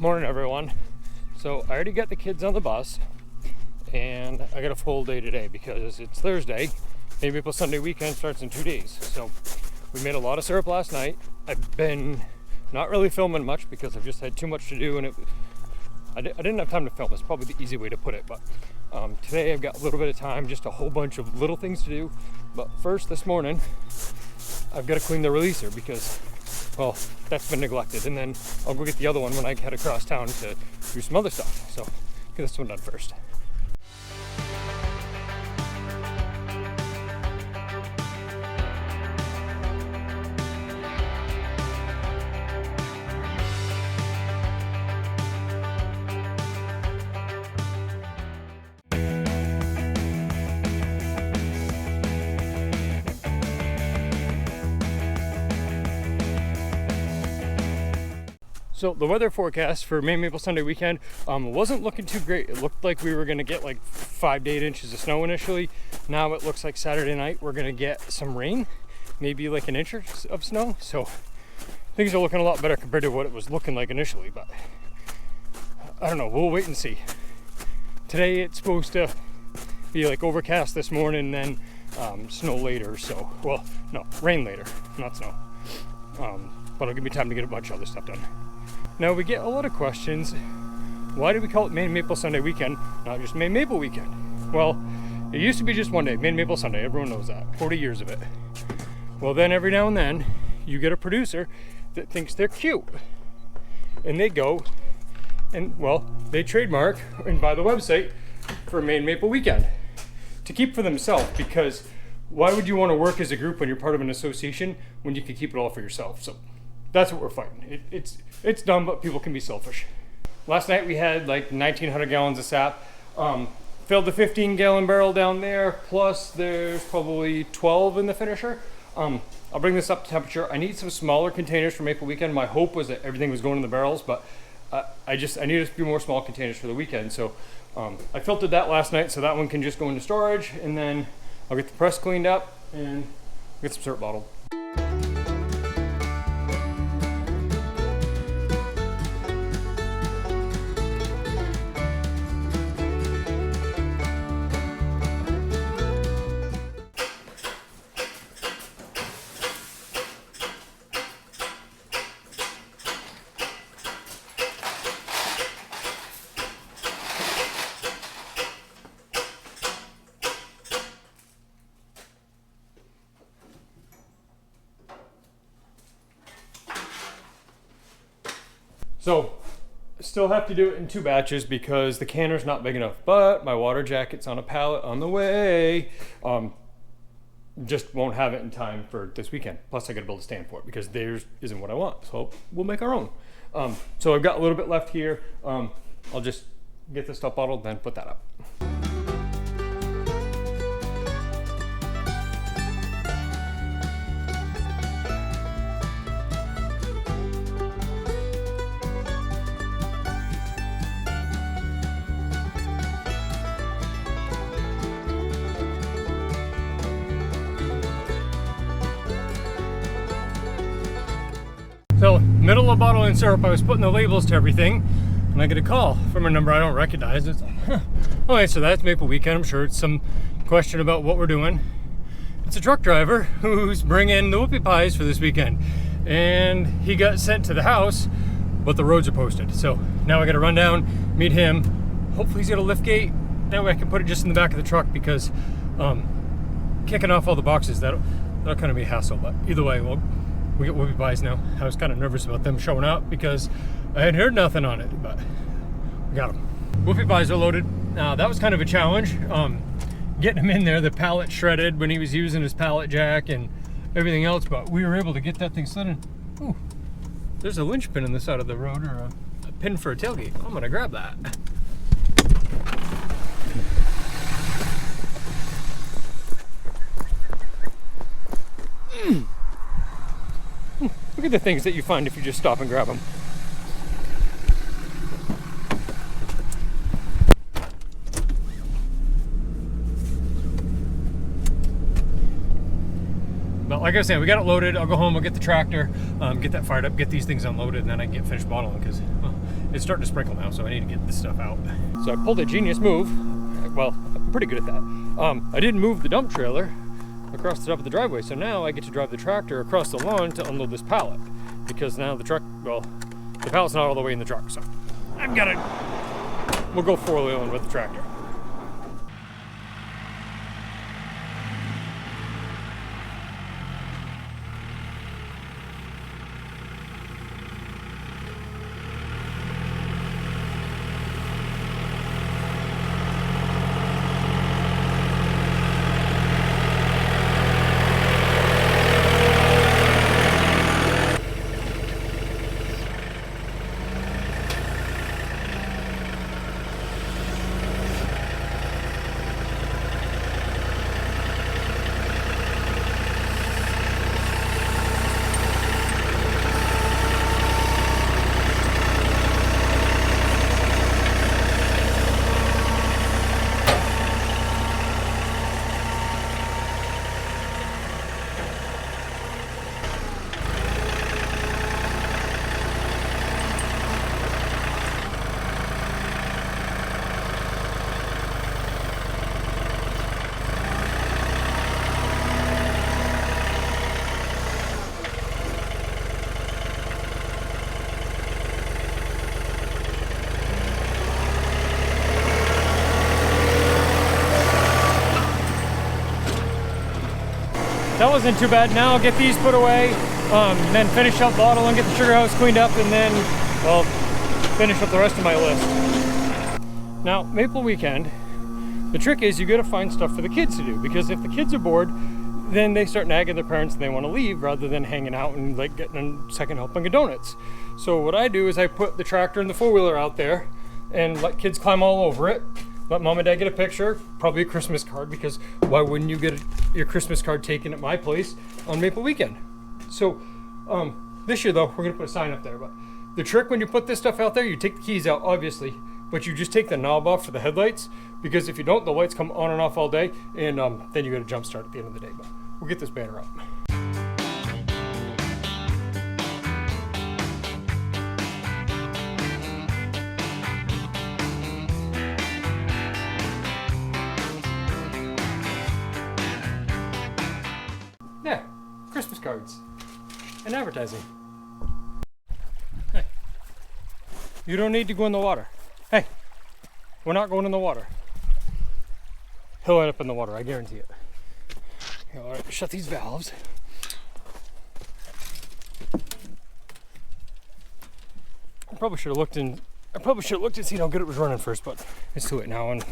Morning everyone. So I already got the kids on the bus and I got a full day today because it's Thursday. Maine Maple Sunday Weekend starts in 2 days. So we made a lot of syrup last night. I've been not really filming much because I've just had too much to do and I didn't have time to film. It's probably the easy way to put it, but today I've got a little bit of time, just a whole bunch of little things to do. But first this morning I've got to clean the releaser because, well, that's been neglected, and then I'll go get the other one when I head across town to do some other stuff. So get this one done first. So the weather forecast for Maine Maple Sunday Weekend wasn't looking too great. It looked like we were going to get like 5 to 8 inches of snow initially. Now it looks like Saturday night we're going to get some rain, maybe like an inch of snow. So things are looking a lot better compared to what it was looking like initially, but I don't know, we'll wait and see. Today it's supposed to be like overcast this morning, then snow later. So, well, no, rain later, not snow. But it'll give me time to get a bunch of other stuff done. Now we get a lot of questions. Why do we call it Maine Maple Sunday Weekend, not just Maine Maple Weekend? Well, it used to be just one day, Maine Maple Sunday. Everyone knows that. 40 years of it. Well, then every now and then you get a producer that thinks they're cute, and they go and, well, they trademark and buy the website for Maine Maple Weekend to keep for themselves, because why would you want to work as a group when you're part of an association when you can keep it all for yourself? So that's what we're fighting. It's dumb, but people can be selfish. Last night we had like 1,900 gallons of sap. Filled the 15-gallon barrel down there, plus there's probably 12 in the finisher. I'll bring this up to temperature. I need some smaller containers for Maple Weekend. My hope was that everything was going in the barrels, but I need a few more small containers for the weekend. So I filtered that last night, so that one can just go into storage, and then I'll get the press cleaned up and get some syrup bottled. So, still have to do it in 2 batches because the canner's not big enough, but my water jacket's on a pallet on the way. Just won't have it in time for this weekend. Plus I gotta build a stand for it because theirs isn't what I want. So we'll make our own. So I've got a little bit left here. I'll just get this stuff bottled, then put that up. So, middle of bottling syrup, I was putting the labels to everything, and I get a call from a number I don't recognize. It's like, huh. Okay, so that's Maple Weekend. I'm sure it's some question about what we're doing. It's a truck driver who's bringing the whoopie pies for this weekend, and he got sent to the house, but the roads are posted. So now I got to run down, meet him. Hopefully he's got a lift gate. That way I can put it just in the back of the truck because kicking off all the boxes, that'll kind of be a hassle. But either way, we get whoopie pies now. I was kind of nervous about them showing up because I hadn't heard nothing on it, but we got them. Whoopie pies are loaded. Now that was kind of a challenge, getting them in there. The pallet shredded when he was using his pallet jack and everything else, but we were able to get that thing slid in. Ooh, there's a linchpin in the side of the road, or a pin for a tailgate. I'm gonna grab that. Look at the things that you find if you just stop and grab them. like I was saying, we got it loaded. I'll go home, I'll get the tractor, get that fired up, get these things unloaded, and then I can get finished bottling because it's starting to sprinkle now, so I need to get this stuff out. So I pulled a genius move. Well, I'm pretty good at that. I didn't move the dump trailer across the top of the driveway, so now I get to drive the tractor across the lawn to unload this pallet, because now the truck, well, the pallet's not all the way in the truck, so I've got to, we'll go four-wheeling with the tractor. That wasn't too bad. Now I'll get these put away, and then finish up bottle and get the sugar house cleaned up, and then, well, finish up the rest of my list. Now, Maple Weekend, the trick is you gotta find stuff for the kids to do, because if the kids are bored, then they start nagging their parents and they want to leave rather than hanging out and like getting a second helping of donuts. So what I do is I put the tractor and the four-wheeler out there and let kids climb all over it. Let mom and dad get a picture, probably a Christmas card, because why wouldn't you get your Christmas card taken at my place on Maple Weekend? So this year though, we're gonna put a sign up there. But the trick when you put this stuff out there, you take the keys out obviously, but you just take the knob off for the headlights, because if you don't, the lights come on and off all day, and then you got a jump start at the end of the day. But we'll get this banner up. Yeah, Christmas cards and advertising. Hey, you don't need to go in the water. Hey, we're not going in the water. He'll end up in the water, I guarantee it. Okay, all right, shut these valves. I probably should have looked and seen how good it was running first, but it's too late now. And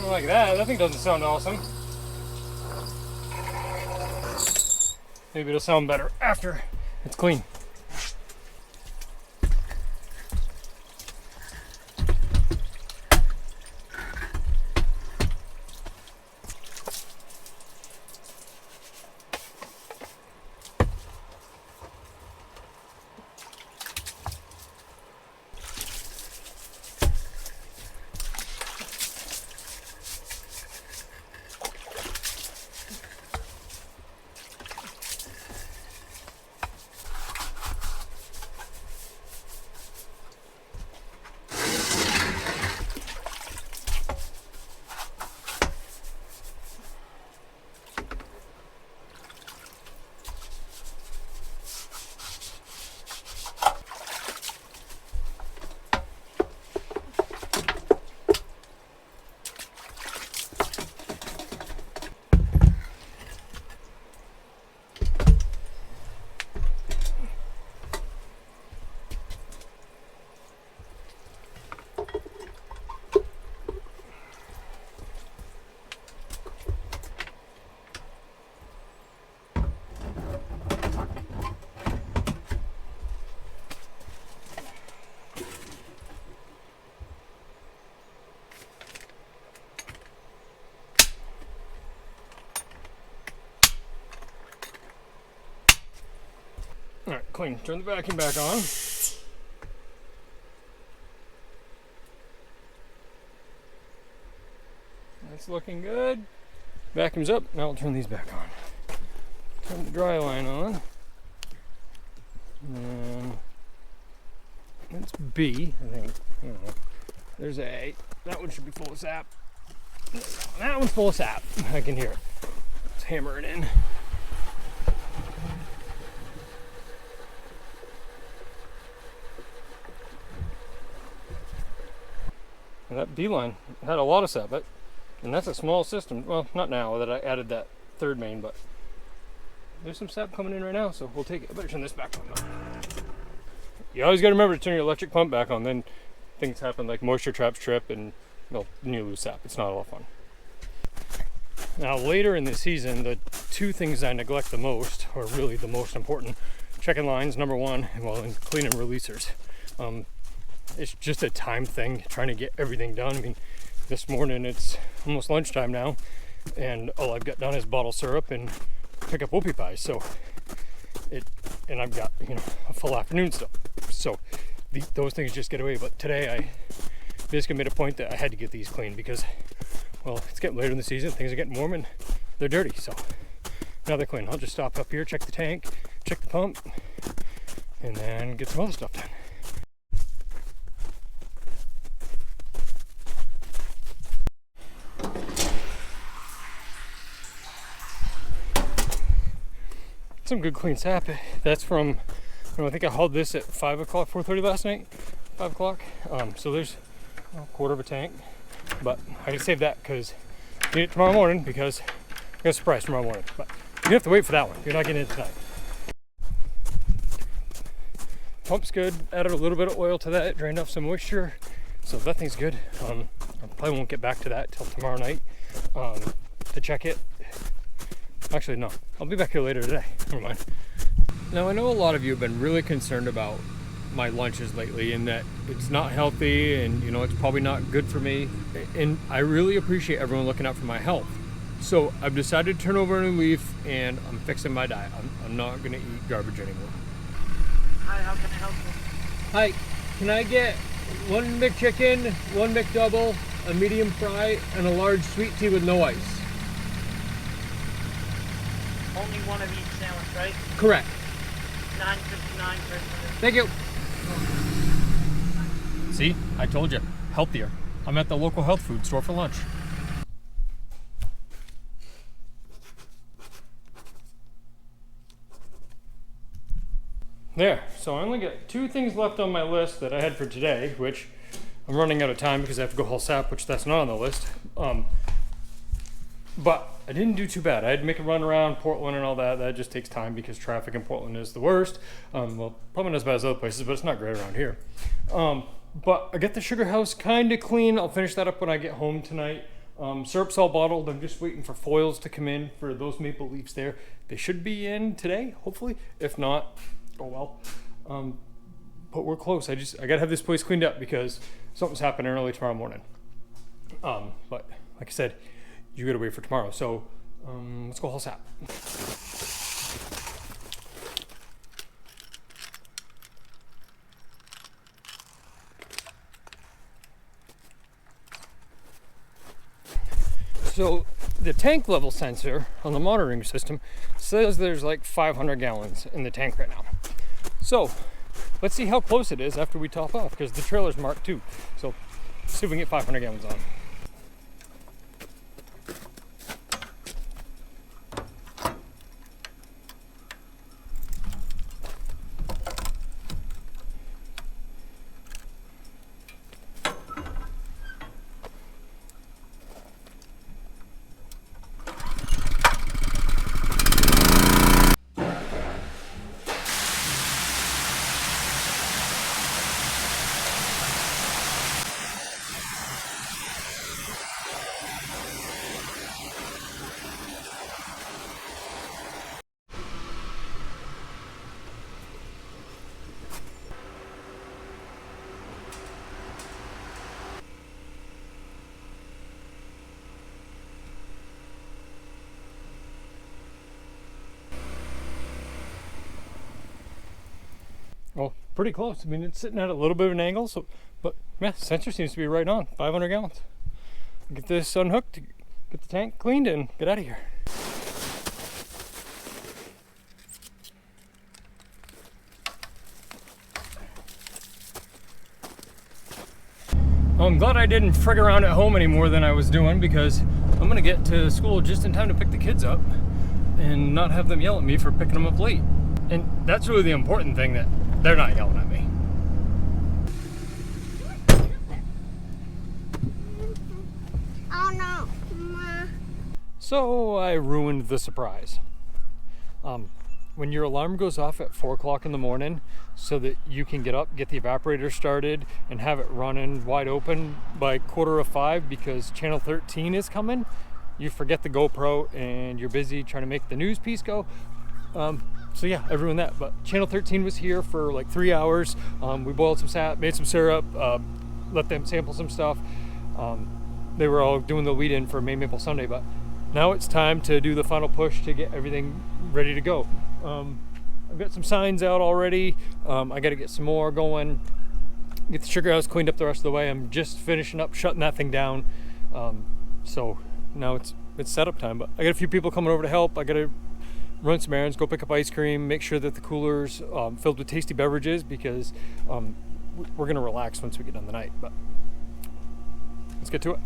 like that thing doesn't sound awesome. Maybe it'll sound better after it's clean. clean. Turn the vacuum back on. That's looking good. Vacuum's up. Now I'll turn these back on. Turn the dry line on. And that's B, I think. I don't know. There's A. That one should be full of sap. That one's full of sap. I can hear it. Let's hammer it in. And that B line had a lot of sap. And that's a small system. Well, not now that I added that third main, but there's some sap coming in right now, so we'll take it. I better turn this back on though. You always got to remember to turn your electric pump back on, then things happen like moisture traps trip and, well, then you lose sap. It's not a lot of fun. Now later in the season, the two things I neglect the most, or really the most important, checking lines, number one, and well, and cleaning releasers. It's just a time thing, trying to get everything done. I mean, this morning it's almost lunchtime now, and all I've got done is bottle syrup and pick up whoopie pies. So and I've got, you know, a full afternoon still. So those things just get away. But today I basically made a point that I had to get these clean because, well, it's getting later in the season, things are getting warm and they're dirty. So now they're clean. I'll just stop up here, check the tank, check the pump, and then get some other stuff done. Some good clean sap. That's from, you know, I think I hauled this at 5 o'clock, 4:30 last night, 5 o'clock. So there's a quarter of a tank, but I can save that because I need it tomorrow morning because I got a surprise tomorrow morning. But you have to wait for that one. You're not getting it tonight. Pump's good. Added a little bit of oil to that. Drained off some moisture. So that thing's good. I probably won't get back to that till tomorrow night to check it. Actually, no. I'll be back here later today. Never mind. Now, I know a lot of you have been really concerned about my lunches lately and that it's not healthy and, you know, it's probably not good for me. And I really appreciate everyone looking out for my health. So I've decided to turn over a new leaf and I'm fixing my diet. I'm not going to eat garbage anymore. Hi, how can I help you? Hi, can I get one McChicken, one McDouble, a medium fry, and a large sweet tea with no ice? Only one of each sandwich, right? Correct. $9.59 per minute. Thank you. See, I told you, healthier. I'm at the local health food store for lunch. There, so I only got 2 things left on my list that I had for today, which I'm running out of time because I have to go haul sap, which that's not on the list. But I didn't do too bad. I had to make a run around Portland and all that. That just takes time because traffic in Portland is the worst. Well, probably not as bad as other places, but it's not great around here. But I got the sugar house kind of clean. I'll finish that up when I get home tonight. Syrup's all bottled. I'm just waiting for foils to come in for those maple leaves there. They should be in today, hopefully. If not, oh well. But we're close. I gotta have this place cleaned up because something's happening early tomorrow morning. But like I said, you gotta wait for tomorrow. So let's go haul sap. So the tank level sensor on the monitoring system says there's like 500 gallons in the tank right now. So let's see how close it is after we top off because the trailer's marked too. So let's see if we can get 500 gallons on. pretty close. I mean, it's sitting at a little bit of an angle, so, but yeah, sensor seems to be right on, 500 gallons. Get this unhooked, get the tank cleaned, and get out of here. Well, I'm glad I didn't frig around at home any more than I was doing, because I'm gonna get to school just in time to pick the kids up and not have them yell at me for picking them up late. And that's really the important thing, that they're not yelling at me. Oh no. So I ruined the surprise. When your alarm goes off at 4 o'clock in the morning so that you can get up, get the evaporator started, and have it running wide open by 4:45 because channel 13 is coming, you forget the GoPro and you're busy trying to make the news piece go. So yeah, I ruined that. But channel 13 was here for like 3 hours. We boiled some sap, made some syrup, let them sample some stuff. They were all doing the lead in for Maine Maple Sunday, but now it's time to do the final push to get everything ready to go. I've got some signs out already. I got to get some more going, get the sugar house cleaned up the rest of the way. I'm just finishing up shutting that thing down. So now it's setup time, but I got a few people coming over to help. I got to run some errands, go pick up ice cream, make sure that the cooler's filled with tasty beverages, because we're gonna relax once we get done the night. But let's get to it.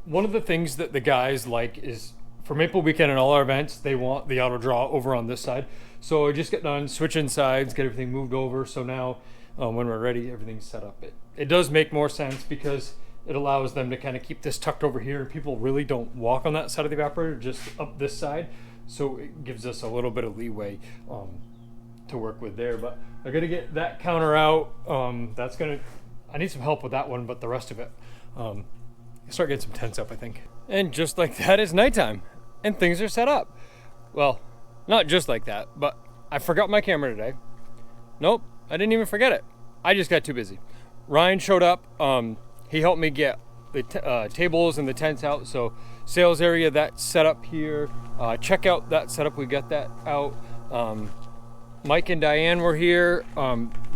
One of the things that the guys like is, for Maple Weekend and all our events, they want the auto draw over on this side. So I just get done switching sides, get everything moved over. So now when we're ready, everything's set up. It does make more sense because it allows them to kind of keep this tucked over here. People really don't walk on that side of the evaporator, just up this side. So it gives us a little bit of leeway to work with there. But I got to get that counter out. I need some help with that one, but the rest of it, start getting some tents up, I think. And just like that, it's nighttime and things are set up. Well, not just like that, but I forgot my camera today. Nope, I didn't even forget it. I just got too busy. Ryan showed up. He helped me get the tables and the tents out. So sales area, that's set up here. Checkout, that's set up. We got that out. Mike and Diane were here.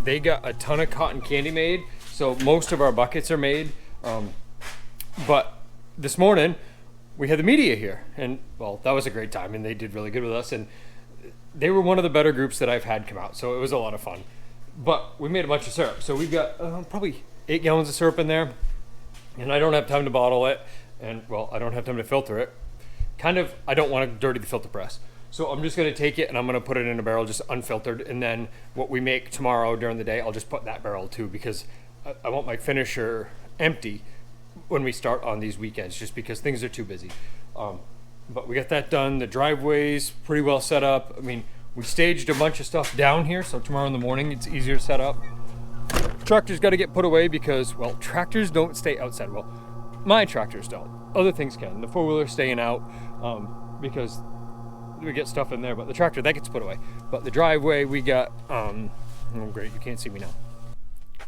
They got a ton of cotton candy made. So most of our buckets are made. But this morning we had the media here, and well, that was a great time, and they did really good with us, and they were one of the better groups that I've had come out, so it was a lot of fun. But we made a bunch of syrup, so we've got probably 8 gallons of syrup in there, and I don't have time to bottle it, and well, I don't have time to filter it. I don't want to dirty the filter press, so I'm just going to take it and I'm going to put it in a barrel just unfiltered, and then what we make tomorrow during the day, I'll just put that barrel too, because I want my finisher empty when we start on these weekends, just because things are too busy. But we got that done. The driveway's pretty well set up. I mean, we staged a bunch of stuff down here, so tomorrow in the morning it's easier to set up. Tractors got to get put away because, well, tractors don't stay outside. Well, my tractors don't. Other things can. The four-wheeler's staying out because get stuff in there, but the tractor, that gets put away. But the driveway, we got, oh great, you can't see me now.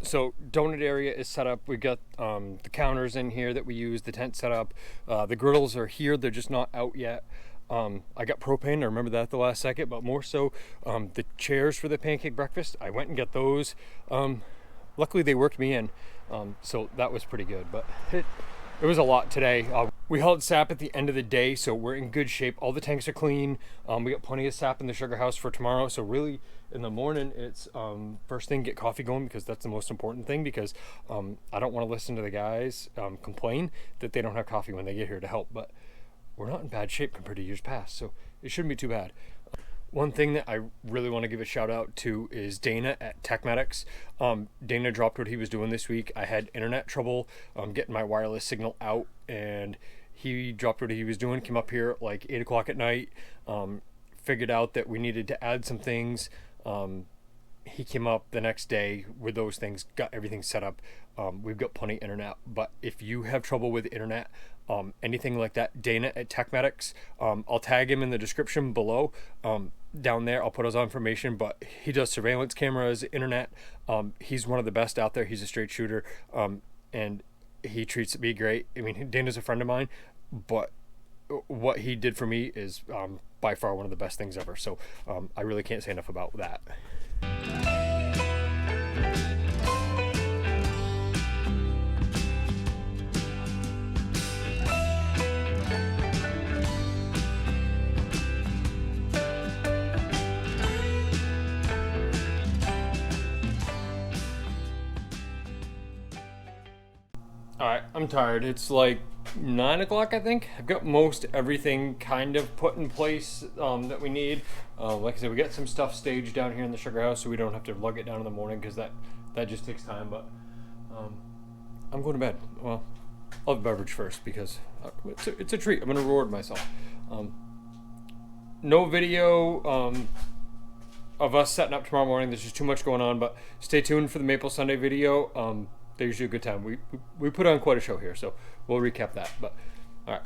So donut area is set up. We got the counters in here that we use, the tent set up. The griddles are here, they're just not out yet. I got propane, I remember that at the last second, but more so the chairs for the pancake breakfast, I went and got those. Luckily they worked me in, so that was pretty good, but it was a lot today. We hauled sap at the end of the day, so we're in good shape. All the tanks are clean. We got plenty of sap in the sugar house for tomorrow, so really in the morning it's first thing, get coffee going, because that's the most important thing, because I don't want to listen to the guys complain that they don't have coffee when they get here to help, but we're not in bad shape compared to years past, so it shouldn't be too bad. One thing that I really want to give a shout out to is Dana at Techmedics. Dana dropped what he was doing this week. I had internet trouble getting my wireless signal out, and he dropped what he was doing, came up here at like 8 o'clock at night, figured out that we needed to add some things. He came up the next day with those things, got everything set up. We've got plenty of internet, but if you have trouble with internet, anything like that, Dana at Techmedics, I'll tag him in the description below. Down there, I'll put his information, but he does surveillance cameras, internet. He's one of the best out there. He's a straight shooter, and he treats me great. I mean, Dana's a friend of mine, but what he did for me is by far one of the best things ever. So I really can't say enough about that. Alright, I'm tired. It's like 9 o'clock, I think. I've got most everything kind of put in place that we need. Like I said, we got some stuff staged down here in the sugar house, so we don't have to lug it down in the morning, because that just takes time. But I'm going to bed. Well, I'll have a beverage first, because it's a treat. I'm going to reward myself. No video of us setting up tomorrow morning. There's just too much going on, but stay tuned for the Maple Sunday video. They're usually a good time. We put on quite a show here, so we'll recap that. But all right.